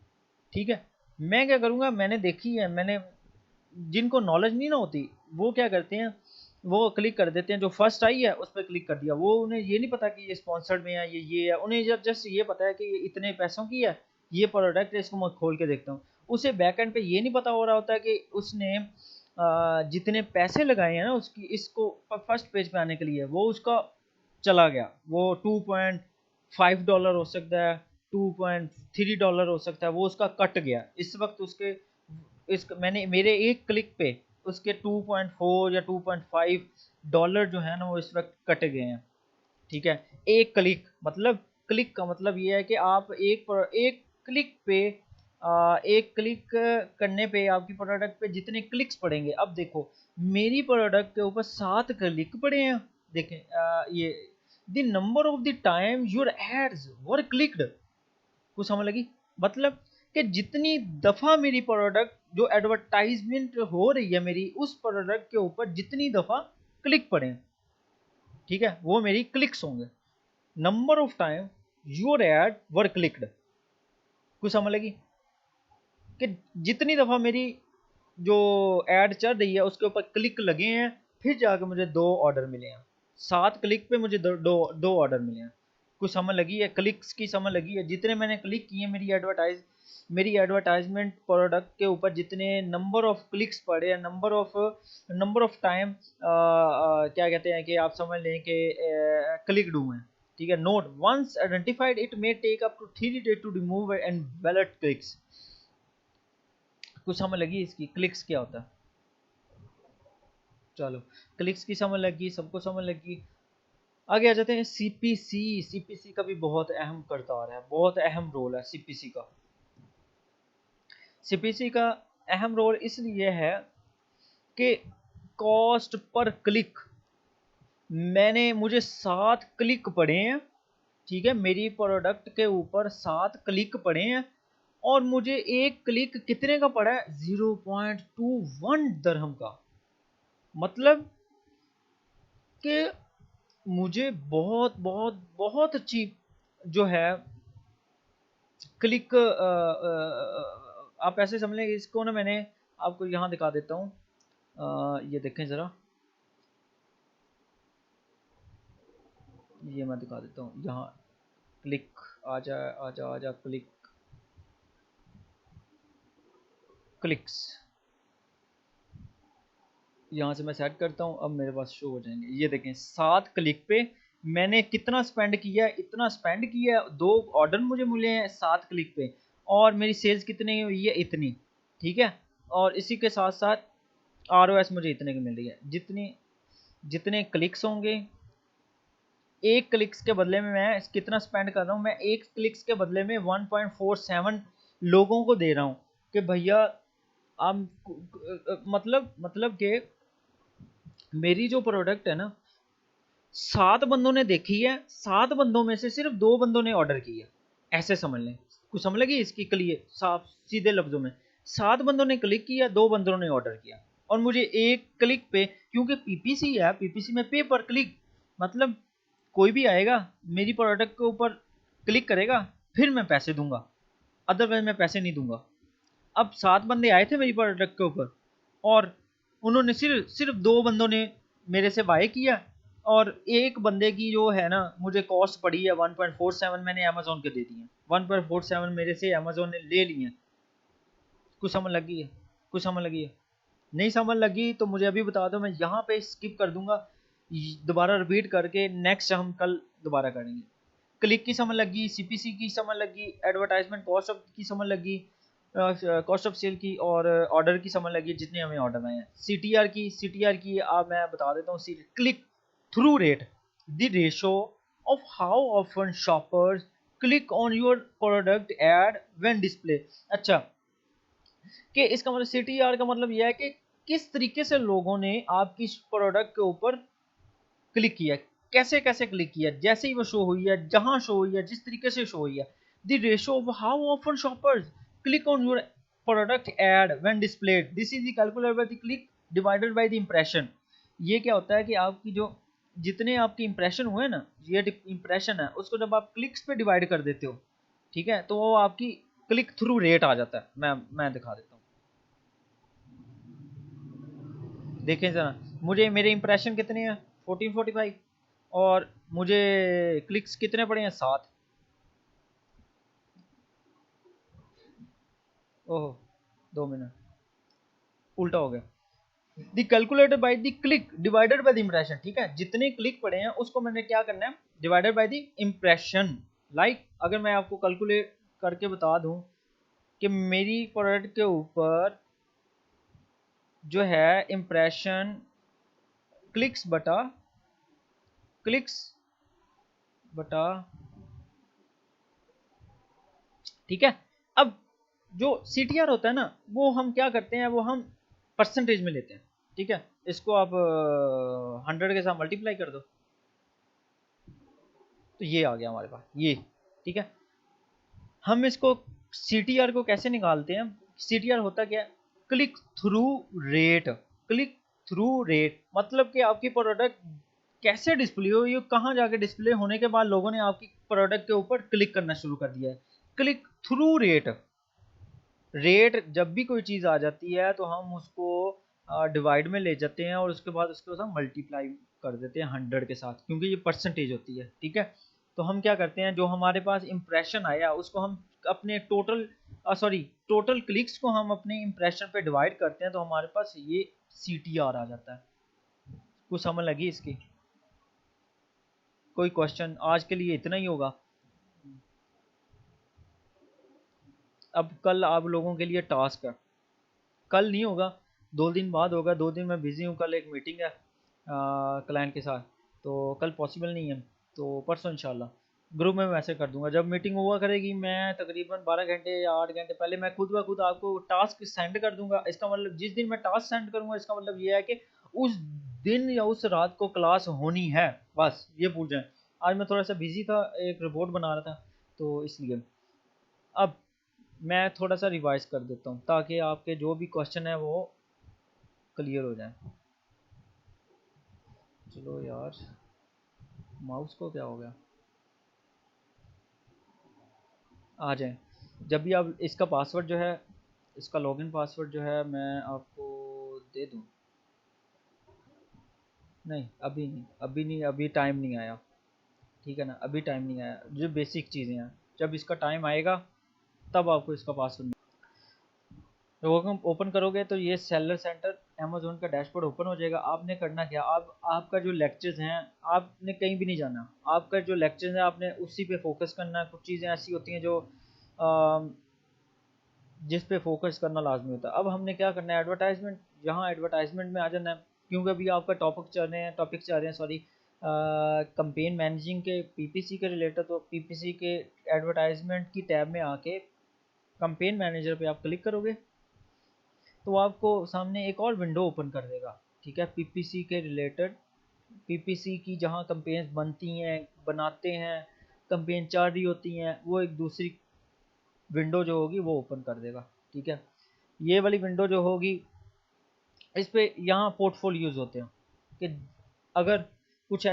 ठीक है, मैं क्या करूंगा, मैंने देखी है, मैंने जिनको नॉलेज नहीं ना होती, वो क्या करते हैं, वो क्लिक कर देते हैं, जो फर्स्ट आई है उस पर क्लिक कर दिया। वो उन्हें ये नहीं पता कि ये स्पॉन्सर्ड में है, ये है। उन्हें जस्ट ये पता है कि ये इतने पैसों की है, ये प्रोडक्ट है, इसको मैं खोल के देखता हूँ। उसे बैक एंड पे ये नहीं पता हो रहा होता है कि उसने जितने पैसे लगाए हैं ना उसकी, इसको फर्स्ट पेज पे आने के लिए, वो उसका चला गया। वो $2.5 हो सकता है, $2.3 हो सकता है, वो उसका कट गया इस वक्त। मैंने मेरे एक क्लिक पे उसके 2.4 या $2.5 जो है ना, वो इस वक्त कटे गए हैं। ठीक है, एक क्लिक मतलब, क्लिक का मतलब ये है कि आप एक क्लिक पे एक क्लिक करने पे आपकी प्रोडक्ट पे जितने क्लिक्स पड़ेंगे। अब देखो, मेरी प्रोडक्ट के ऊपर 7 क्लिक पड़े हैं। देखें, ये the number of the time your ads were clicked, कुछ समझ लगी? मतलब कि जितनी दफ़ा मेरी प्रोडक्ट जो एडवर्टाइजमेंट हो रही है मेरी, उस प्रोडक्ट के ऊपर जितनी दफ़ा क्लिक पड़े, ठीक है, वो मेरी क्लिक्स होंगे। Number of time your add were clicked, कुछ समझ लगी? कि जितनी दफ़ा मेरी जो एड चल रही है उसके ऊपर क्लिक लगे हैं, फिर जाकर मुझे 2 ऑर्डर मिले हैं। 7 क्लिक पे मुझे दो ऑर्डर मिले हैं। कुछ समझ लगी है? क्लिक्स की समझ लगी है? जितने मैंने क्लिक किए, मेरी एडवर्टाइजमेंट प्रोडक्ट के ऊपर जितने नंबर ऑफ क्लिक्स पड़े हैं, नंबर ऑफ टाइम क्या कहते हैं कि आप समझ लें कि क्लिक हुए हैं। ठीक है, note once identified it may take up to 3 days to remove and valid clicks. कुछ समझ लगी इसकी? क्लिक्स क्या होता है? चलो क्लिक्स की समझ लगी, सबको समझ लगी। आगे आ जाते हैं सीपीसी। सीपीसी का भी बहुत अहम किरदार है, बहुत अहम रोल है सीपीसी का। सीपीसी का अहम रोल इसलिए है कि कॉस्ट पर क्लिक, मुझे 7 क्लिक पड़े हैं, ठीक है, मेरी प्रोडक्ट के ऊपर 7 क्लिक पड़े हैं और मुझे एक क्लिक कितने का पड़ा है, 0.21 दरहम का। मतलब कि मुझे बहुत बहुत बहुत अच्छी जो है क्लिक, आप ऐसे समझ लें इसको ना, मैंने आपको यहाँ दिखा देता हूँ, ये देखें ज़रा, ये मैं दिखा देता हूँ यहाँ, क्लिक आजा आजा आजा, क्लिक क्लिक्स, यहाँ से मैं सेट करता हूँ, अब मेरे पास शो हो जाएंगे। ये देखें 7 क्लिक पे मैंने कितना स्पेंड किया है, इतना स्पेंड किया है, 2 ऑर्डर मुझे मिले हैं 7 क्लिक पे, और मेरी सेल्स कितनी हुई है, इतनी, ठीक है। और इसी के साथ साथ ROS मुझे इतने की मिल रही है। जितने क्लिक्स होंगे, एक क्लिक्स के बदले में मैं कितना स्पेंड कर रहा हूँ, मैं एक क्लिक्स के बदले में 1.47 लोगों को दे रहा हूँ कि भैया आप, मतलब कि मेरी जो प्रोडक्ट है ना, 7 बंदों ने देखी है, 7 बंदों में से सिर्फ 2 बंदों ने ऑर्डर की है, ऐसे समझ लें। कुछ समझ लगी इसकी क्लियर, साफ सीधे लफ्जों में 7 बंदों ने क्लिक किया, 2 बंदों ने ऑर्डर किया, और मुझे एक क्लिक पे, क्योंकि पीपीसी है, पीपीसी में पे पर क्लिक, मतलब कोई भी आएगा मेरी प्रोडक्ट के ऊपर क्लिक करेगा फिर मैं पैसे दूंगा, अदरवाइज मैं पैसे नहीं दूंगा। अब 7 बंदे आए थे मेरी प्रोडक्ट के ऊपर, और उन्होंने सिर्फ सिर्फ 2 बंदों ने मेरे से बाय किया, और एक बंदे की जो है ना मुझे कॉस्ट पड़ी है 1.47, मैंने अमेजोन के दे दिए, 1.47 मेरे से अमेजोन ने ले लिए। कुछ समझ लगी है? कुछ समझ लगी है? नहीं समझ लगी तो मुझे अभी बता दो, मैं यहाँ पे स्किप कर दूंगा, दोबारा रिपीट करके नेक्स्ट हम कल दोबारा करेंगे। क्लिक की समझ लगी, सीपीसी की समझ लगी, एडवर्टाइजमेंट कॉस्ट ऑफ की समझ लगी, कॉस्ट ऑफ सेल की, और ऑर्डर की समझ लगी, जितने हमें ऑर्डर आए हैं। सीटीआर की आप मैं बता देता हूँ, click through rate, the ratio of how often shoppers click on your product ad when display. अच्छा, कि इसका मतलब सीटीआर का मतलब यह है कि किस तरीके से लोगों ने आपकी प्रोडक्ट के ऊपर क्लिक किया, कैसे कैसे क्लिक किया, जैसे ही वो शो हुई है, जहां शो हुई है, जिस तरीके से शो हुई है। The ratio of how often shoppers click on your product ad when displayed, this is the calculated by the click divided by the impression. ये क्या होता है कि आपकी जो जितने आपके इंप्रेशन हुए ना, ये इंप्रेशन है, उसको जब आप क्लिक्स पे डिवाइड कर देते हो, ठीक है, तो वो आपकी क्लिक थ्रू रेट आ जाता है। मैं दिखा देता हूँ, देखें जरा, मुझे मेरे इंप्रेशन कितने हैं, 1445, और मुझे क्लिक्स कितने पड़े हैं, 7। ओह, 2 मिनट उल्टा हो गया। The calculated by the click divided by the impression, ठीक है, जितने क्लिक पड़े हैं उसको मैंने क्या करना है, divided by the impression. Like अगर मैं आपको कैलकुलेट करके बता दूं कि मेरी प्रोडक्ट के ऊपर जो है इंप्रेशन, क्लिक्स बटा क्लिक्स बटा, ठीक है। अब जो सीटीआर होता है ना, वो हम क्या करते हैं, वो हम परसेंटेज में लेते हैं, ठीक है। इसको आप 100 के साथ मल्टीप्लाई कर दो, तो ये आ गया हमारे पास, ये, ठीक है। हम इसको सीटीआर को कैसे निकालते हैं, सीटीआर होता क्या है, click through rate. Click through rate मतलब कि आपकी प्रोडक्ट कैसे डिस्प्ले हुई, कहाँ जाके डिस्प्ले होने के बाद लोगों ने आपकी प्रोडक्ट के ऊपर क्लिक करना शुरू कर दिया है। क्लिक थ्रू रेट, रेट जब भी कोई चीज़ आ जाती है तो हम उसको डिवाइड में ले जाते हैं, और उसके बाद उसको हम मल्टीप्लाई कर देते हैं 100 के साथ, क्योंकि ये परसेंटेज होती है, ठीक है। तो हम क्या करते हैं, जो हमारे पास इंप्रेशन आया उसको हम अपने टोटल क्लिक्स को हम अपने इंप्रेशन पे डिवाइड करते हैं, तो हमारे पास ये सीटीआर आ जाता है। कुछ समझ लगी इसकी? कोई क्वेश्चन? आज के लिए इतना ही होगा। अब कल आप लोगों के लिए टास्क है, कल नहीं होगा, 2 दिन बाद होगा, 2 दिन मैं बिज़ी हूँ, कल एक मीटिंग है क्लाइंट के साथ, तो कल पॉसिबल नहीं है, तो परसों इंशाल्लाह ग्रुप में मैसेज कर दूंगा। जब मीटिंग हुआ करेगी मैं तकरीबन 12 घंटे या 8 घंटे पहले मैं खुद ब खुद आपको टास्क सेंड कर दूंगा। इसका मतलब जिस दिन मैं टास्क सेंड करूंगा इसका मतलब ये है कि उस दिन या उस रात को क्लास होनी है, बस ये भूल जाएं। आज मैं थोड़ा सा बिजी था, एक रिपोर्ट बना रहा था, तो इसलिए अब मैं थोड़ा सा रिवाइज कर देता हूँ ताकि आपके जो भी क्वेश्चन है वो क्लियर हो जाए। चलो यार, माउस को क्या हो गया, आ जाएं। जब भी आप इसका पासवर्ड जो है, इसका लॉगिन पासवर्ड जो है मैं आपको दे दूं, नहीं अभी नहीं, अभी नहीं, अभी टाइम नहीं आया, ठीक है ना, अभी टाइम नहीं आया। जो बेसिक चीज़ें हैं, जब इसका टाइम आएगा तब आपको इसका पासवर्ड, जब ओपन करोगे तो ये सेलर सेंटर अमेजोन का डैशबोर्ड ओपन हो जाएगा। आपने करना क्या, आप आपका जो लेक्चर्स हैं आपने कहीं भी नहीं जाना, आपका जो लेक्चर्स है आपने उसी पे फोकस करना है। कुछ चीज़ें ऐसी होती हैं जो जिस पे फोकस करना लाजमी होता है। अब हमने क्या करना है, एडवर्टाइजमेंट, यहाँ एडवर्टाइजमेंट में आ जाना है, क्योंकि अभी आपका टॉपिक चल रहे हैं सॉरी, कंपेन मैनेजिंग के पीपीसी के रिलेटेड। तो पीपीसी के एडवर्टाइजमेंट की टैब में आके कंपेन मैनेजर पे आप क्लिक करोगे तो आपको सामने एक और विंडो ओपन कर देगा, ठीक है, पीपीसी के रिलेटेड। पीपीसी की जहाँ कंपेन्स बनती हैं, बनाते हैं, कंपेन चल रही होती हैं, वो एक दूसरी विंडो जो होगी वो ओपन कर देगा, ठीक है। ये वाली विंडो जो होगी इस पे यहाँ पोर्टफोलियोज होते हैं कि अगर कुछ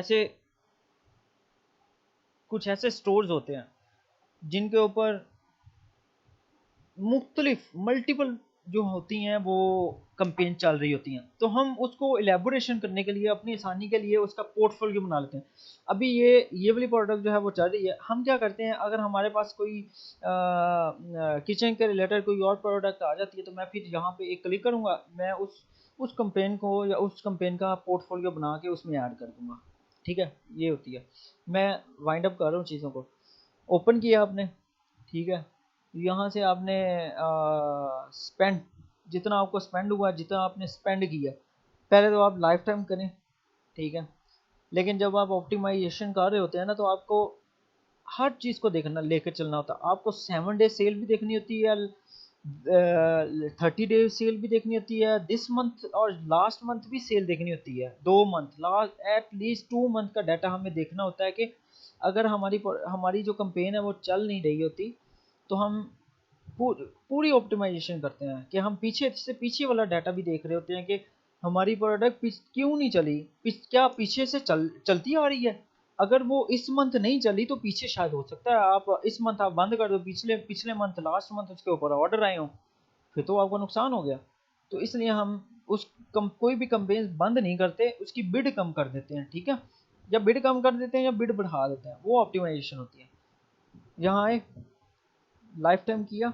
ऐसे स्टोर्स होते हैं जिनके ऊपर मुख्तलिफ मल्टीपल जो होती हैं वो कंपेन चल रही होती हैं, तो हम उसको एलेबोरेशन करने के लिए अपनी आसानी के लिए उसका पोर्टफोलियो बना लेते हैं। अभी ये वाली प्रोडक्ट जो है वो चल रही है, हम क्या करते हैं, अगर हमारे पास कोई किचन के रिलेटेड कोई और प्रोडक्ट आ जाती है तो मैं फिर यहाँ पे एक क्लिक करूँगा, मैं उस कंपेन को या उस कंपेन का पोर्टफोलियो बना के उसमें ऐड कर दूँगा, ठीक है। ये होती है, मैं वाइंड अप कर रहा हूँ चीज़ों को। ओपन किया आपने, ठीक है, यहाँ से आपने स्पेंड, जितना आपको स्पेंड हुआ, जितना आपने स्पेंड किया, पहले तो आप लाइफ टाइम करें, ठीक है। लेकिन जब आप ऑप्टिमाइजेशन कर रहे होते हैं ना तो आपको हर चीज़ को देखना, लेकर चलना होता है। आपको 7 डे सेल भी देखनी होती है, 30 डे सेल भी देखनी होती है, दिस मंथ और लास्ट मंथ भी सेल देखनी होती है, 2 मंथ, लास्ट एटलीस्ट 2 मंथ का डाटा हमें देखना होता है कि अगर हमारी जो कंपेन है वो चल नहीं रही होती तो हम पूरी ऑप्टिमाइजेशन करते हैं कि हम पीछे से पीछे वाला डाटा भी देख रहे होते हैं कि हमारी प्रोडक्ट क्यों नहीं चली, क्या पीछे से चलती आ रही है। अगर वो इस मंथ नहीं चली तो पीछे शायद हो सकता है आप इस मंथ आप बंद कर दो, पिछले पिछले मंथ लास्ट मंथ उसके ऊपर ऑर्डर आए हो, फिर तो आपको नुकसान हो गया। तो इसलिए हम कोई भी कंपेन बंद नहीं करते, उसकी बिड कम कर देते हैं, ठीक है। जब बिड कम कर देते हैं या बिड बढ़ा देते हैं वो ऑप्टिमाइजेशन होती है। यहाँ आए, लाइफ टाइम किया,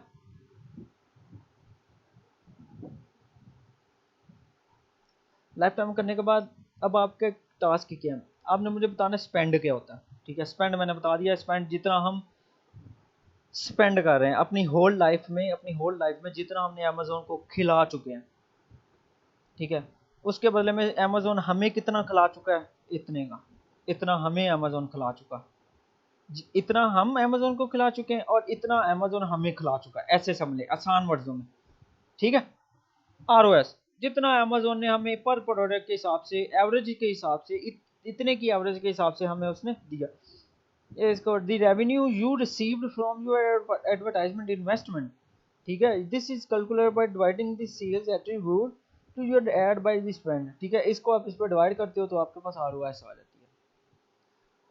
लाइफ टाइम करने के बाद अब आपके टास्क क्या है, आपने मुझे बताना स्पेंड क्या होता है, ठीक है। स्पेंड मैंने बता दिया, स्पेंड जितना हम स्पेंड कर रहे हैं अपनी होल लाइफ में, जितना हमने अमेजोन को खिला चुके हैं, ठीक है। उसके बदले में अमेजोन हमें कितना खिला चुका है, इतने का, इतना हमें अमेजोन खिला चुका, इतना हम अमेजोन को खिला चुके हैं और इतना अमेजोन हमें खिला चुका है, ऐसे समझ ले आसान वर्ड्सों में, ठीक है। आरओएस जितना अमेजोन ने हमें पर प्रोडक्ट के हिसाब से, एवरेज के हिसाब से, इतने की एवरेज के हिसाब से हमें उसने दिया। इसको the revenue you received from your advertisement investment, ठीक है, this is calculated by dividing the sales attribute to your ad by the spend, ठीक है। इसको आप इस पर डिवाइड करते हो तो आपके पास आरओएस आ जाती है।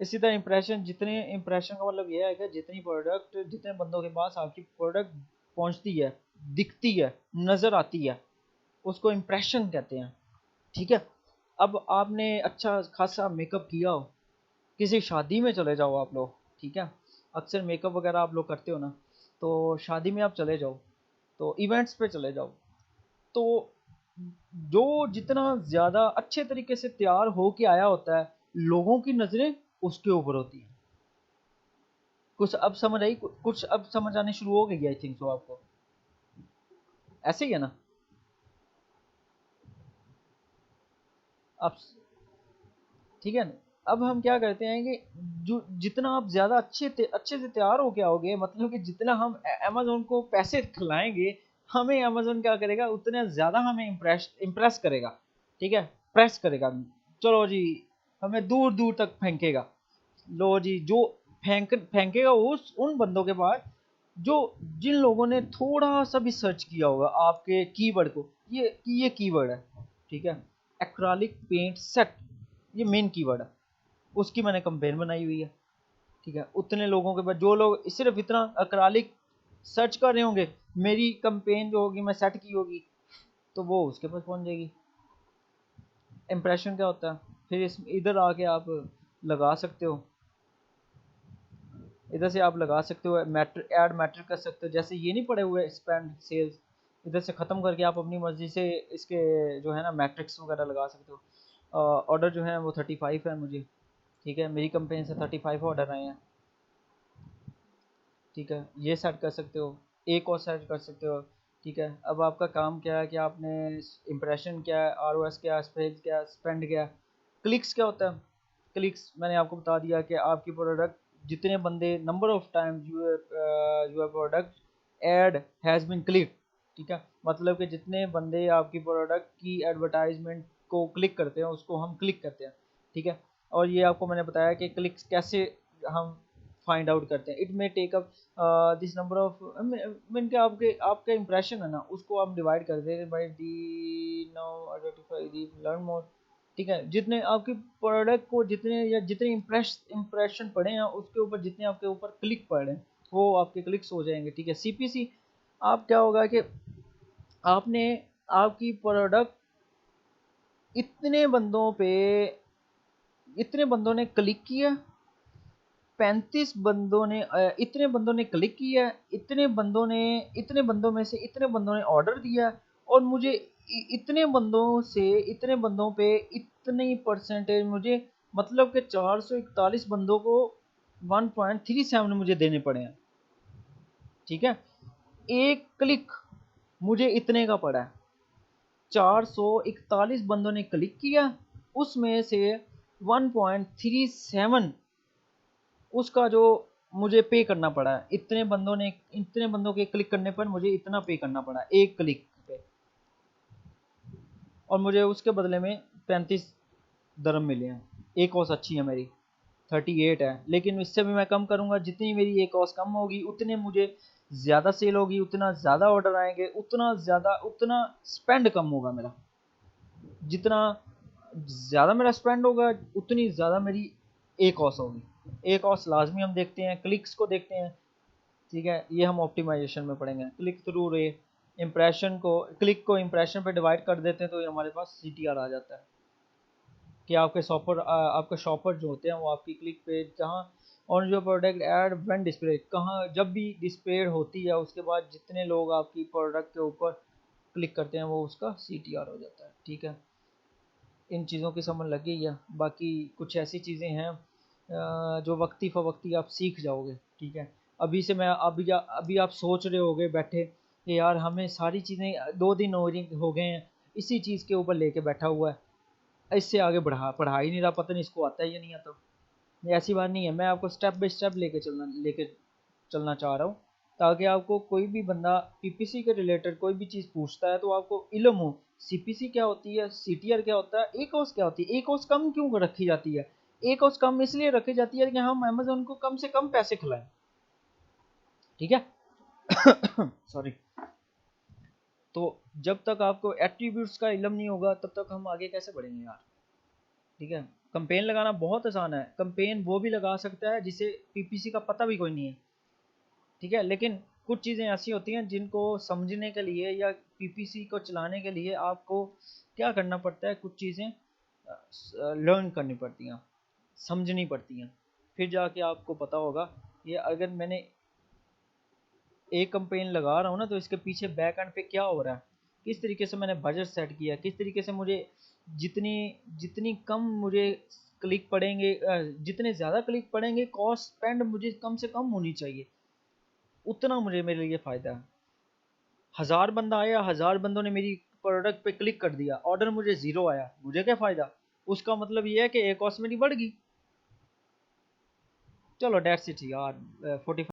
इसी तरह इंप्रेशन, जितने इंप्रेशन का मतलब यह है कि जितनी प्रोडक्ट, जितने बंदों के पास आपकी प्रोडक्ट पहुंचती है, दिखती है, नज़र आती है, उसको इम्प्रेशन कहते हैं, ठीक है। अब आपने अच्छा खासा मेकअप किया हो, किसी शादी में चले जाओ आप लोग, ठीक है, अक्सर मेकअप वगैरह आप लोग करते हो ना, तो शादी में आप चले जाओ, तो इवेंट्स पे चले जाओ, तो जो जितना ज़्यादा अच्छे तरीके से तैयार हो के आया होता है लोगों की नज़रें उसके ऊपर होती हैं। कुछ अब समझ आई, कुछ अब समझ आने शुरू हो गई, आई थिंक सो आपको, ऐसे ही है ना। आप, ठीक है ना। अब हम क्या करते हैं कि जो जितना आप ज़्यादा अच्छे से तैयार हो के आओगे, मतलब कि जितना हम अमेज़न को पैसे खिलाएँगे, हमें अमेज़न क्या करेगा, उतना ज़्यादा हमें इम्प्रेस करेगा, ठीक है? प्रेस करेगा। चलो जी, हमें दूर-दूर तक फेंकेगा। लो जी, जो फेंकेगा उस उन बंदों के पास जो जिन लोगों ने थोड़ा-सा भी सर्च किया होगा आपके कीवर्ड को, ये कीवर्ड है, ठीक है? एक्रेलिक पेंट सेट, ये मेन कीवर्ड है। उसकी मैंने कंपेन बनाई हुई है, ठीक है? उतने लोगों के पास जो लोग सिर्फ इतना एक्रेलिक सर्च कर रहे होंगे, मेरी कंपेन जो होगी मैं सेट की होगी, तो वो उसके पास पहुंच जाएगी। इंप्रेशन क्या होता है? फिर इस इधर आके आप लगा सकते हो, इधर से आप लगा सकते हो, ऐड मैट्रिक कर सकते हो। जैसे ये नहीं पड़े हुए स्पेंड सेल्स, इधर से ख़त्म करके आप अपनी मर्जी से इसके जो है ना मैट्रिक्स वगैरह लगा सकते हो। ऑर्डर जो है वो 35 है मुझे, ठीक है? मेरी कंपनी से 35 ऑर्डर आए हैं, ठीक है? ये सेट कर सकते हो, एक और सेट कर सकते हो, ठीक है? अब आपका काम क्या है कि आपने इम्प्रेशन क्या है, आरओएस क्या है, स्पेज क्या है, स्पेंड क्या है, क्लिक्स क्या होता है। क्लिक्स मैंने आपको बता दिया कि आपकी प्रोडक्ट जितने बंदे, number of times your product ad has been click, ठीक है? मतलब कि जितने बंदे आपकी प्रोडक्ट की एडवर्टाइजमेंट को क्लिक करते हैं उसको हम क्लिक कहते हैं, ठीक है? और ये आपको मैंने बताया कि क्लिक्स कैसे हम फाइंड आउट करते हैं। It may take up this number of, mean के आपके आपका इंप्रेशन है ना, उसको आप डिवाइड कर दें by the, now identify the, learn more, ठीक है? जितने आपकी प्रोडक्ट को जितने या जितने इंप्रेशन पड़े हैं उसके ऊपर, जितने आपके ऊपर क्लिक पड़े हैं वो आपके क्लिक्स हो जाएंगे, ठीक है? सीपीसी, आप क्या होगा कि आपने आपकी प्रोडक्ट इतने बंदों पे, इतने बंदों ने क्लिक किया, 35 बंदों ने इतने बंदों ने क्लिक किया, इतने बंदों में से इतने बंदों ने ऑर्डर दिया, और मुझे इतने बंदों से इतने बंदों पे इतनी परसेंटेज मुझे, मतलब कि 441 बंदों को 1.37 मुझे देने पड़े हैं, ठीक है? एक क्लिक मुझे इतने का पड़ा है, 441 बंदों ने क्लिक किया, उसमें से 1.37 उसका जो मुझे पे करना पड़ा है, इतने बंदों के क्लिक करने पर मुझे इतना पे करना पड़ा एक क्लिक पे, और मुझे उसके बदले में 35 दरम मिले हैं। एक कॉस्ट अच्छी है मेरी, 38 है, लेकिन इससे भी मैं कम करूँगा। जितनी मेरी एक कॉस्ट कम होगी उतने मुझे ज़्यादा सेल होगी, उतना ज़्यादा ऑर्डर आएंगे, उतना स्पेंड कम होगा मेरा। जितना ज़्यादा मेरा स्पेंड होगा उतनी ज़्यादा मेरी एक कॉस्ट होगी। एक कॉस्ट लाजमी हम देखते हैं, क्लिक्स को देखते हैं, ठीक है? ये हम ऑप्टिमाइजेशन में पढ़ेंगे। क्लिक थ्रू रे इम्प्रेशन को, क्लिक को इम्प्रेशन पे डिवाइड कर देते हैं तो हमारे पास सीटीआर आ जाता है कि आपके शॉपर जो होते हैं वो आपकी क्लिक पे जहाँ on your product ad when display, कहाँ जब भी डिस्प्ले होती है उसके बाद जितने लोग आपकी प्रोडक्ट के ऊपर क्लिक करते हैं वो उसका सीटीआर हो जाता है, ठीक है? इन चीज़ों की समझ लग गई है। बाकी कुछ ऐसी चीज़ें हैं जो वक्ती फ़वक्ती आप सीख जाओगे, ठीक है? अभी आप सोच रहे होगे बैठे कि यार हमें सारी चीज़ें 2 दिन हो गए हैं इसी चीज़ के ऊपर लेके बैठा हुआ है, इससे आगे पढ़ा ही नहीं रहा, पता नहीं इसको आता है या नहीं आता। ये ऐसी बात नहीं है, मैं आपको स्टेप बाय स्टेप लेके चलना चाह रहा हूँ, ताकि आपको कोई भी बंदा पीपीसी के रिलेटेड कोई भी चीज़ पूछता है तो आपको इल्म हो। सीपीसी क्या होती है, सीटीआर क्या होता है, एक हाउस क्या होती है, एक हाउस कम क्यों रखी जाती है? एक हाउस कम इसलिए रखी जाती है कि हम अमेजोन को कम से कम पैसे खिलाएं, ठीक है? सॉरी। तो जब तक आपको एट्रीब्यूट्स का इल्म नहीं होगा तब तक हम आगे कैसे बढ़ेंगे यार, ठीक है? कंपेन लगाना बहुत आसान है, कंपेन वो भी लगा सकता है जिसे पीपीसी का पता भी कोई नहीं है, ठीक है? लेकिन कुछ चीज़ें ऐसी होती हैं जिनको समझने के लिए या पीपीसी को चलाने के लिए आपको क्या करना पड़ता है, कुछ चीज़ें लर्न करनी पड़ती हैं, समझनी पड़ती हैं, फिर जाके आपको पता होगा। ये अगर मैंने एक कंपेन लगा रहा हूँ ना तो इसके पीछे बैक एंड पे क्या हो रहा है, किस तरीके से मैंने बजट सेट किया, किस तरीके से मुझे जितनी जितनी कम मुझे क्लिक पड़ेंगे, जितने ज़्यादा क्लिक पड़ेंगे कॉस्ट स्पेंड मुझे कम से कम होनी चाहिए, उतना मुझे मेरे लिए फ़ायदा है। 1000 बंदा आया, 1000 बंदों ने मेरी प्रोडक्ट पे क्लिक कर दिया, ऑर्डर मुझे ज़ीरो आया, मुझे क्या फ़ायदा? उसका मतलब ये है कि एक कॉस्ट मेरी बढ़ गई। चलो डेट्स इट यार, 45